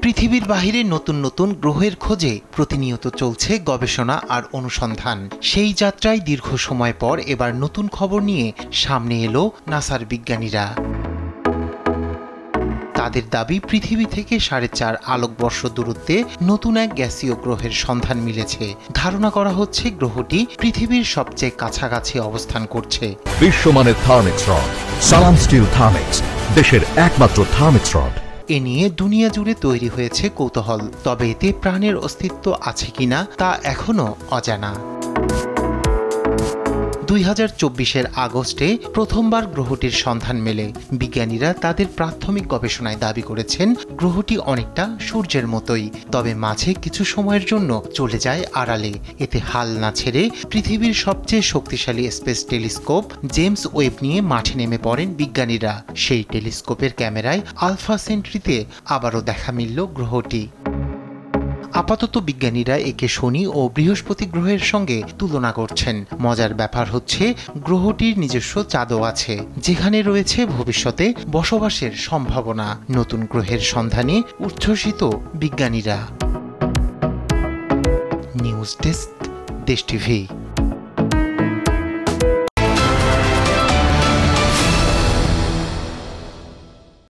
পৃথিবীর বাহিরে নতুন নতুন গ্রহের খোঁজে প্রতিনিয়ত চলছে গবেষণা আর অনুসন্ধান। সেই যাত্রায় দীর্ঘ সময় পর এবার নতুন খবর নিয়ে সামনে এলো নাসার বিজ্ঞানীরা। তাদের দাবি, পৃথিবী থেকে 4.5 আলোকবর্ষ দূরত্বে নতুন এক গ্যাসীয় গ্রহের সন্ধান মিলেছে। ধারণা করা হচ্ছে গ্রহটি পৃথিবীর সবচেয়ে কাছাকাছি অবস্থান করছে। বিশ্বমানের থার্মিক্স রড, সালাম স্টিল থার্মিক্স, দেশের একমাত্র থার্মিক্স রড। এ নিয়ে দুনিয়া জুড়ে তৈরি হয়েছে কৌতূহল, তবে এতে প্রাণের অস্তিত্ব আছে কিনা তা এখনো অজানা। 2024-এর আগস্টে প্রথমবার গ্রহটির সন্ধান মেলে। বিজ্ঞানীরা তাদের প্রাথমিক গবেষণায় দাবি করেছেন গ্রহটি অনেকটা সূর্যের মতোই, তবে মাঝে কিছু সময়ের জন্য চলে যায় আড়ালে। এতে হাল না ছেড়ে পৃথিবীর সবচেয়ে শক্তিশালী স্পেস টেলিস্কোপ জেমস ওয়েব নিয়ে মাঠে নেমে পড়েন বিজ্ঞানীরা। সেই টেলিস্কোপের ক্যামেরায় আলফা সেন্ট্রিতে আবারও দেখা মিলল গ্রহটি। আপাতত বিজ্ঞানীরা একে শনি ও বৃহস্পতি গ্রহের সঙ্গে তুলনা করছেন। মজার ব্যাপার হচ্ছে, গ্রহটির নিজস্ব চাঁদও আছে, যেখানে রয়েছে ভবিষ্যতে বসবাসের সম্ভাবনা। নতুন গ্রহের সন্ধানে উচ্ছ্বসিত বিজ্ঞানীরা। নিউজ ডেস্ক, দেশ টিভি।